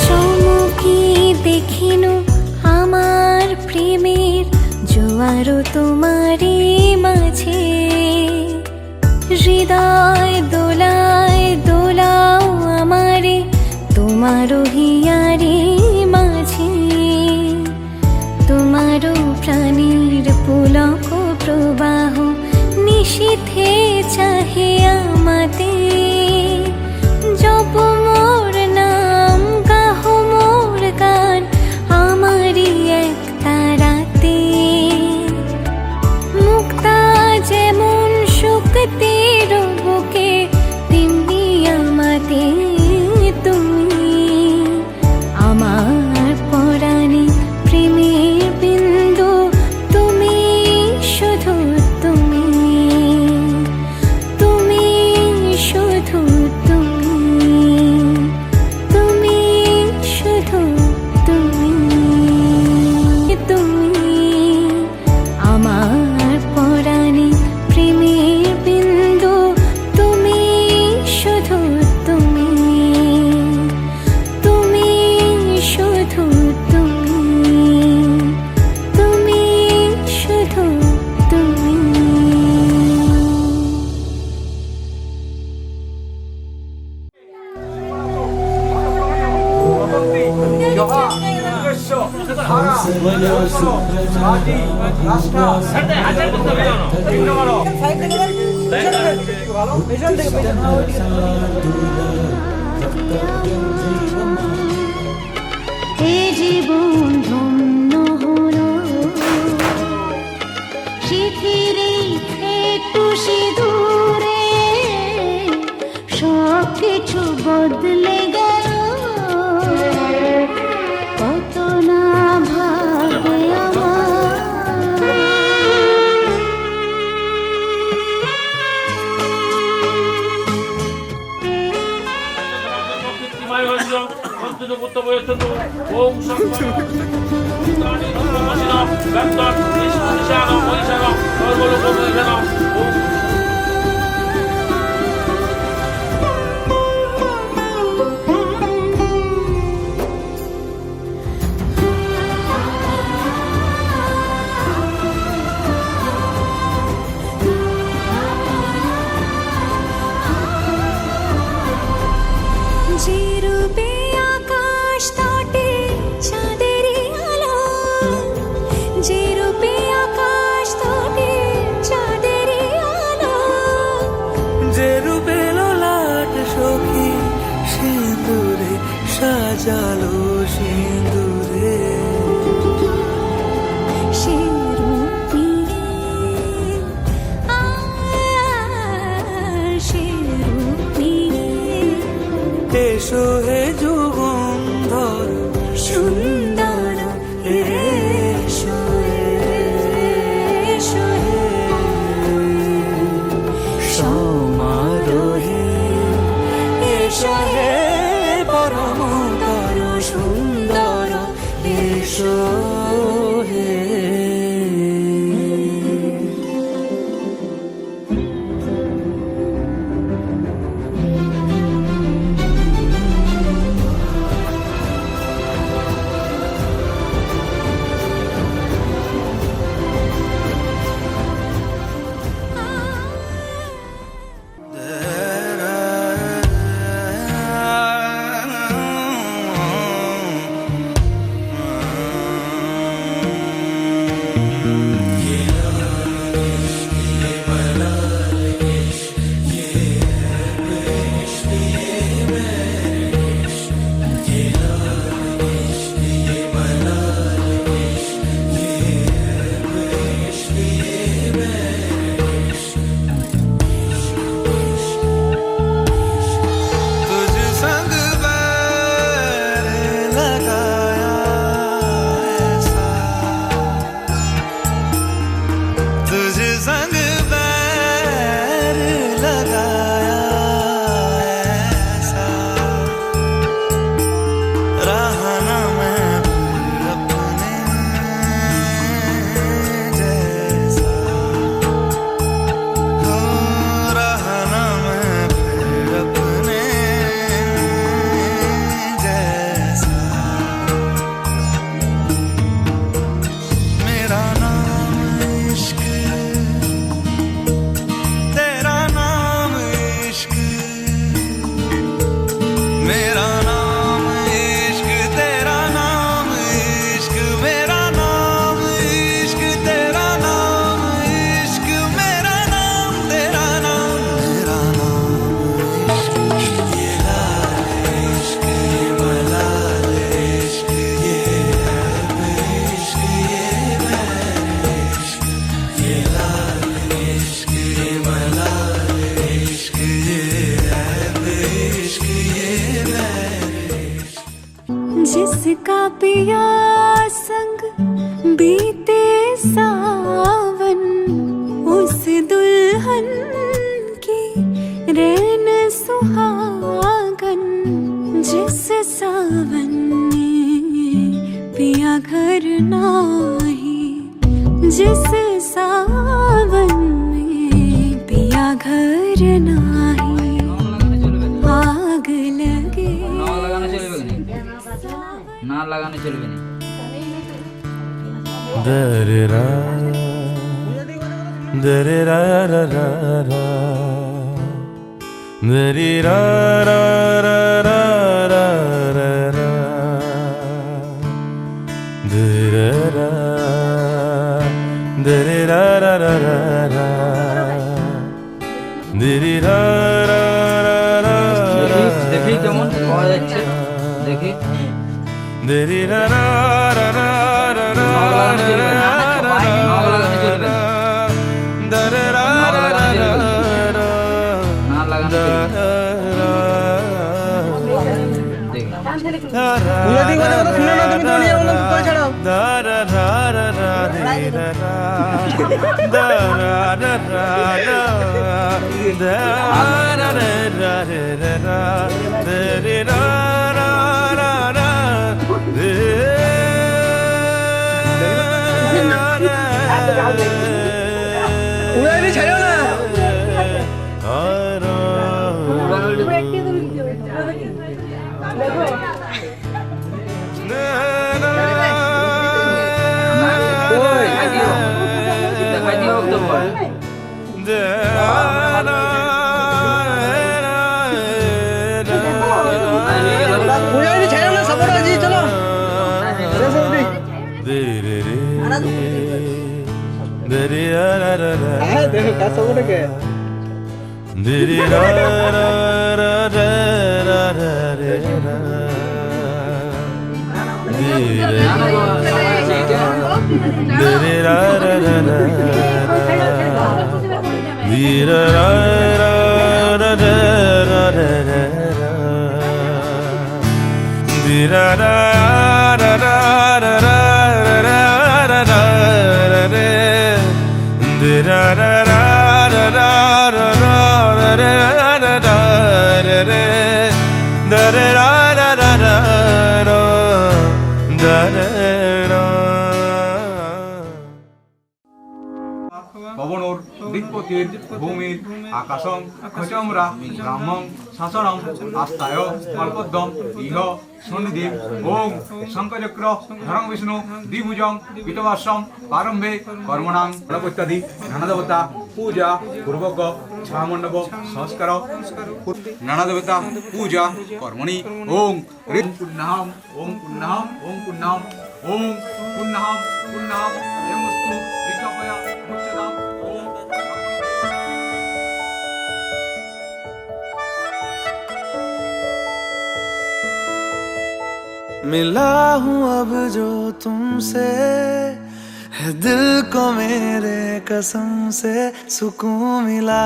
চমকি দেখিনু আমার প্রেমের জোয়ার তোমারই মাঝে। হৃদয় দোলায় দোলাও আমারে তোমারও হিয়ারে মাঝে। তোমারও প্রাণীর পুলক প্রবাহ নিশীথে চাহে আমাতে। জপ মোর নাম গাহ মোর গান আমারই এক তারাতে। মুক্তা যেমন শক্তির বুকে, তেমনি আমাতে তুমি আমার পরাণে প্রেমের বিন্দু, তুমি শুধু তুমি। তুমি শুধু তুমি, তুমি শুধু তুমি। তুমি আমার পরাণে প্রেমের বিন্দু, তুমি শুধু তুমি। তুমি শুধু তুমি, তুমি শুধু তুমি। জহা উদ্দেশ্য ধারা অপসর মাটি রাস্তা হাজার করতে হবে জানো এ জীবন ধন্য হলো, শিথিরে একটু সিঁদুরে সব কিছু বদলে গেল। কত না ভাবে আমার ওম শঙ্কর ওম চালো সিঁদুরে এসো হে যুগন্ধর সুন্দর এসো এসো সমারোহে এসো হে পরমতর সুন্দর এসো হে जिसका पिया संग बीते सावन उस दुल्हन की रैन सुहागन जिस सावन में पिया घर नाही जिस सावन में पिया घर नाही आग लगे না লাগানো চলবে না দরে রা দরে রা রা রা রা দরে রা রা রা রা রা রা রা দরে রা দরে রা রা রা রা রা দরে রা রা রা রা দেখি কেমন পাওয়া যাচ্ছে দেখি Deri ra ra ra ra ra ra উড়াইনি ছাড়ো না উড়াইনি ছাড়ো না সফর আজি চলো देखो क्या सब उड़ गया Diri ra ra ra ra ra ra ra পবনোর দিকপতির ভূমির আকাশং খচমরা ব্রাহ্মং শাসনং আস্তায় কল্পদ্যম ইহ সন্নিধিম ওং শঙ্কচক্র ধরং বিষ্ণু দ্বিভুজং পিতবাসম প্রারম্ভে কর্মণাং ফলপত্যাদি নানাদেবতা পূজা পূর্বক ছামণ্ডপ সংস্কার নানাদেবতা পূজা কর্মণি ওং ঋৎ পুণ্যাহম ওং পুণ্যাহম ওং পুণ্যাহম ওং পুণ্যাহম পুণ্যাহম এমস্তু বিজ্ঞাপয়া উচ্চতাম ওং मिला हूँ अब जो तुमसे है दिल को मेरे कसम से सुकून मिला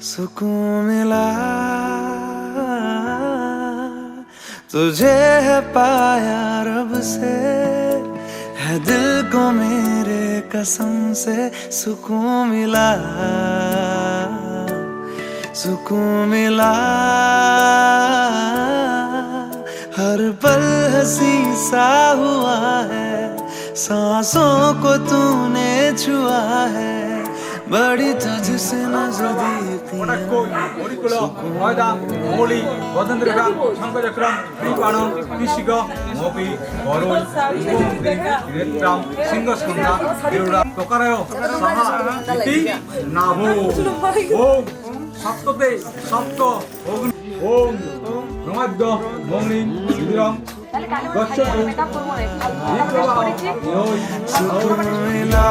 सुकून मिला तुझे है पाया रब से है दिल को मेरे कसम से सुकून मिला सुकून मिला हर पल हंसी सा हुआ है सांसों को तूने छुआ है बड़ी तुझसे नजदीकियां মরিকুল ময়দা মৌলি বদন্দ্রকা শঙ্কচক্রম কৃপাণং কৃষিক মপি করুণ নেত্রাম সিংহস্কন্ধা গরুড়া প্রকারয় সাহা ইতি নাভো ওম সপ্ততে সপ্ত অগ্নি ওম ব্রহ্মাদ্য মৌলিং বিদ্রং গচ্ছতু বিপ্রভা ইহৈ सुकून मिला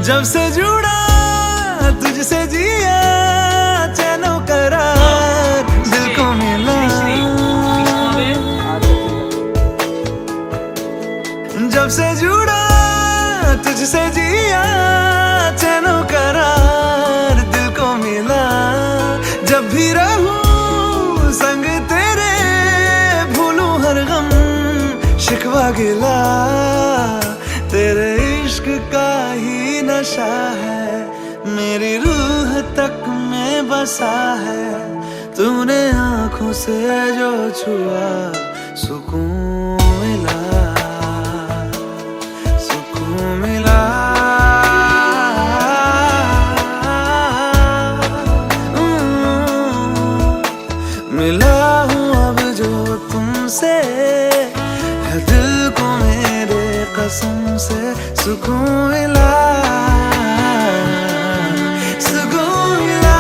जब से जुड़ा तुझसे जिया चैनो करार दिल को मिला जब से जुड़ा तुझसे जिया चैनो करार दिल को मिला जब भी रहूं संग तेरे भूलूं हर गम शिकवा गिला तेरे इश्क का ही नशा है मेरी रूह तक में बसा है तूने आँखों से जो छुआ सुकून मिला सुकून मिला मिला हूँ अब जो तुमसे है दिल को मेरे कसम से सुकून मिला सुकून मिला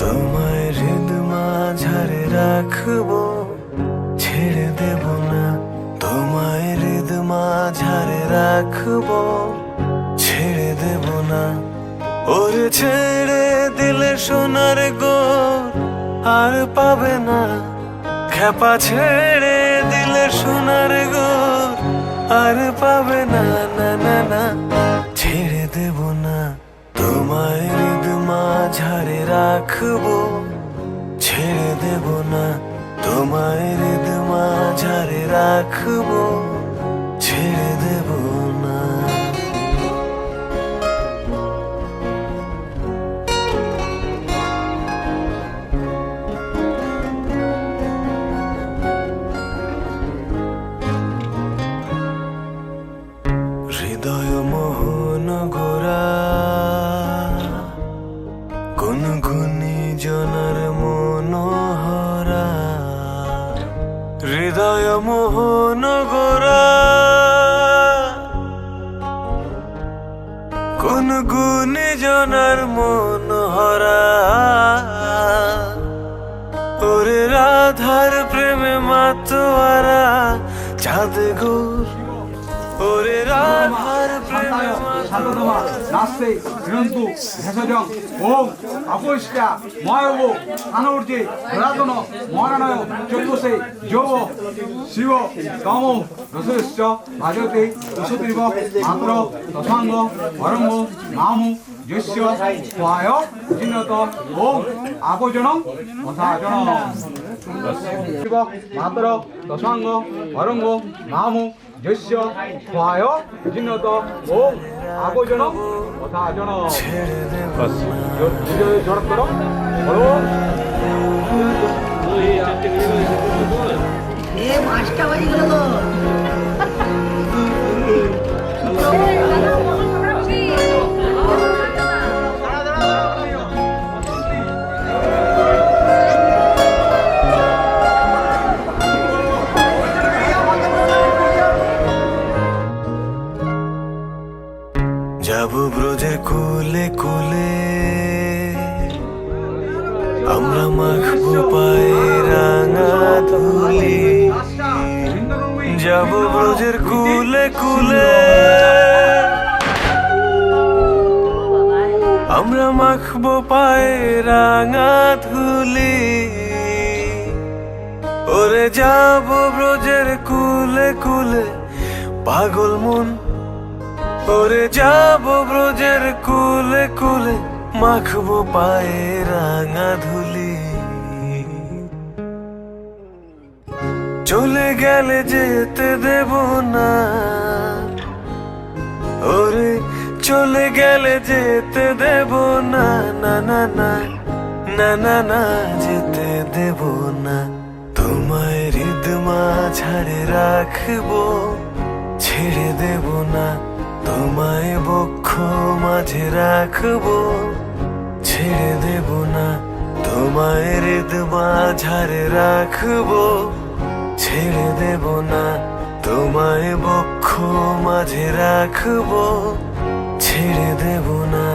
তোমায় হৃদ মাঝারে রাখবো ছেড়ে দেব না তোমায় হৃদ মাঝারে রাখবো ছেড়ে দেব না ওরে ছেড়ে দিলে সোনার গোর আর পাবে না খেপা ছেড়ে দিলে সোনার গোর আর পাবে না না না না ছেড়ে দেব না তোমায় হৃদ মাঝারে রাখবো ছেড়ে দেব না তোমায় হৃদ মাঝারে রাখবো, ছেড়ে দেব না। হৃদয় মোহন গোরা কোন গুণী জনার মনোহরা, হৃদয় মোহন গোরা কোন গুণী জনার মনোহরা, ওরে রাধার প্রেমে মাতোয়ারা চাঁদ গোর, ওরে রাধার প্রেমে শান্ততমা নাস্তে বিরন্তু ভেষজং ওম অপরিষ্কা ময়ব আনবর্তি ধরাতন মহারাণয় চতুর্থে যোগ শিব তম রসশ্চ ভাজতে উষতীব মাত্র দশাঙ্গ অরঙ্গ নামু যস্য স্বায় জিনত ওম আপজনং অথাজনং শিব মাত্র দশাঙ্গ অরঙ্গ নামু যস্য স্বায় জিনত ওম আপজনং অথাজনং। জড় করো বলো এ 5টা বাজে গেল তো। যাব ব্রজের কুলে কুলে, আমরা মাখবো পায়ে রাঙা ধুলি। যাব ব্রজের কুলে কুলে, আমরা মাখবো পায়ে রাঙা ধুলি। ওরে যাব ব্রজের কুলে কুলে পাগল মন, ওরে যাব ব্রজের কুলে কুলে মাখবো পায়ে রাঙা ধুলি। চলে গেলে যেতে দেব না, ওরে চলে গেলে যেতে দেব না, না না না না না না যেতে দেব না। তোমায় হৃদ মাঝারে রাখবো, ছেড়ে দেব না। তোমায় বক্ষ মাঝে রাখবো, ছেড়ে দেব না। তোমায় হৃদ মাঝারে রাখবো, ছেড়ে দেব না। তোমায় বক্ষ মাঝে রাখবো, ছেড়ে দেব না।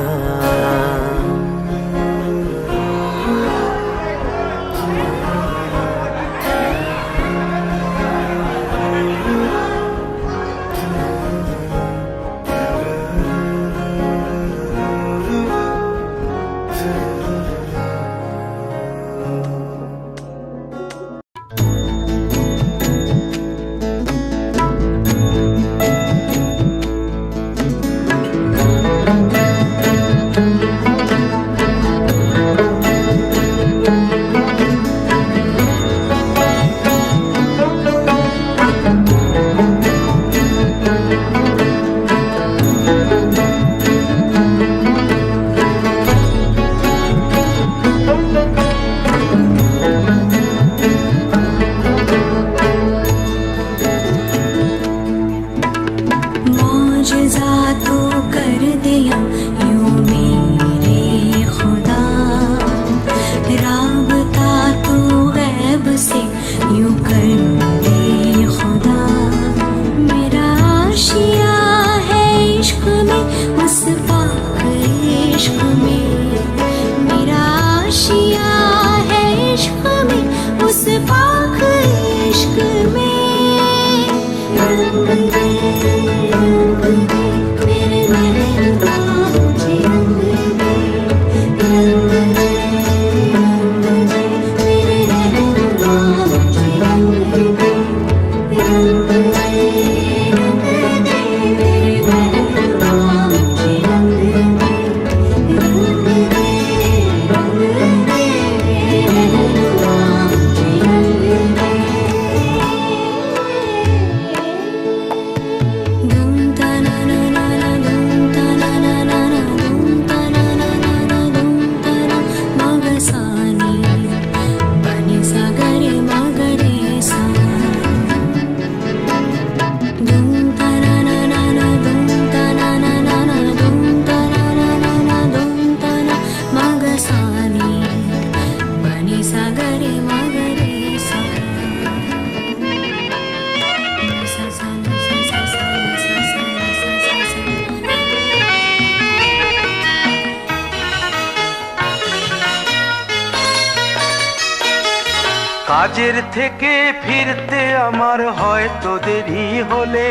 কাজের থেকে ফিরতে আমার হয়তো দেরি হলে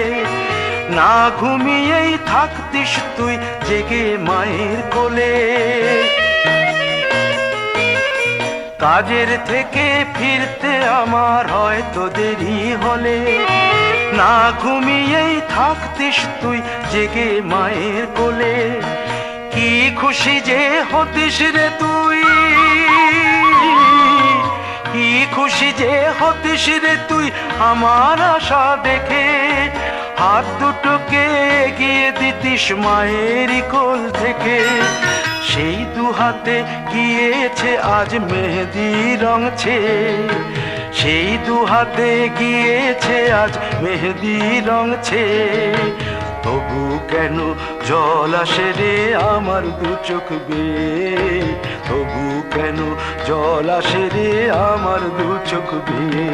না ঘুমিয়েই থাকতিস তুই জেগে মায়ের কোলে। কাজের থেকে ফিরতে আমার হয়তো দেরি হলে না ঘুমিয়েই থাকতিস তুই জেগে মায়ের কোলে। কি খুশি যে হতিস রে তুই, কি খুশি যে হতিস রে তুই আমার আশা দেখে। হাত দুটোকে এগিয়ে দিতিস মায়েরই কোল থেকে। সেই দু হাতে গিয়েছে আজ মেহেদি রঙছে, সেই দু হাতে গিয়েছে আজ মেহেদি রঙছে। তবু কেন জল আসে রে আমার দু চোখ বেয়ে, তবু কেন জল আসে রে আমার দু চোখ বেয়ে।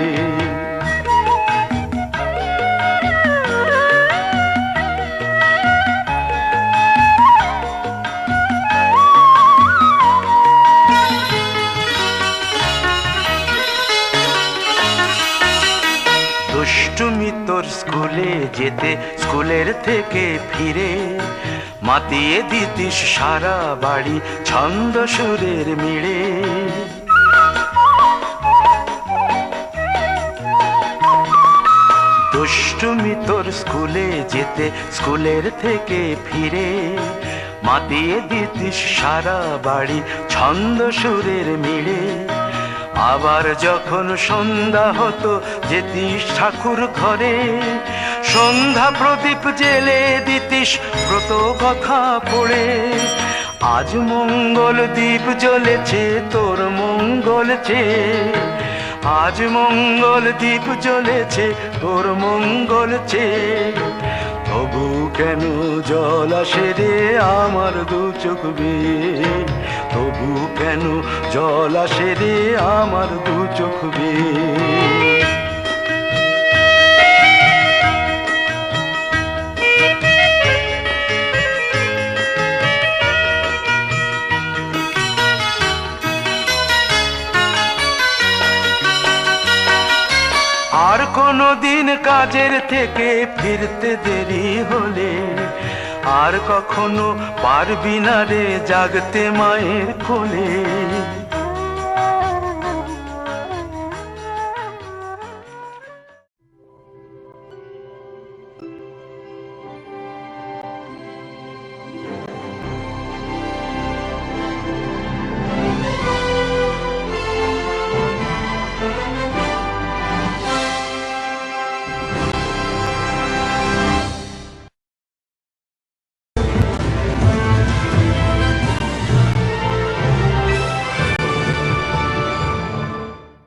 দুষ্টুমি তোর স্কুলে যেতে স্কুলের থেকে ফিরে মাতিয়ে দিতিস সারা বাড়ি ছন্দ সুরের মিড়ে। দুষ্টুমি তোর স্কুলে যেতে স্কুলের থেকে ফিরে মাতিয়ে দিতিস সারা বাড়ি ছন্দ সুরের মিড়ে। আবার যখন সন্ধ্যা হতো যেতিস ঠাকুর ঘরে, সন্ধ্যা প্রদীপ জেলে দিতিস ব্রত কথা পড়ে। আজ মঙ্গল দ্বীপ জ্বলেছে তোর মঙ্গল চেয়ে, আজ মঙ্গল দ্বীপ জ্বলেছে তোর মঙ্গল চেয়ে। তবু কেন জল আসে রে আমার দু চোখ বেয়ে, তবু কেন জল আসে রে আমার দু চোখ বেয়ে। আর কোনো দিন কাজের থেকে ফিরতে দেরি হলে আর কখনো পারবি না রে জাগতে মায়ের কোলে।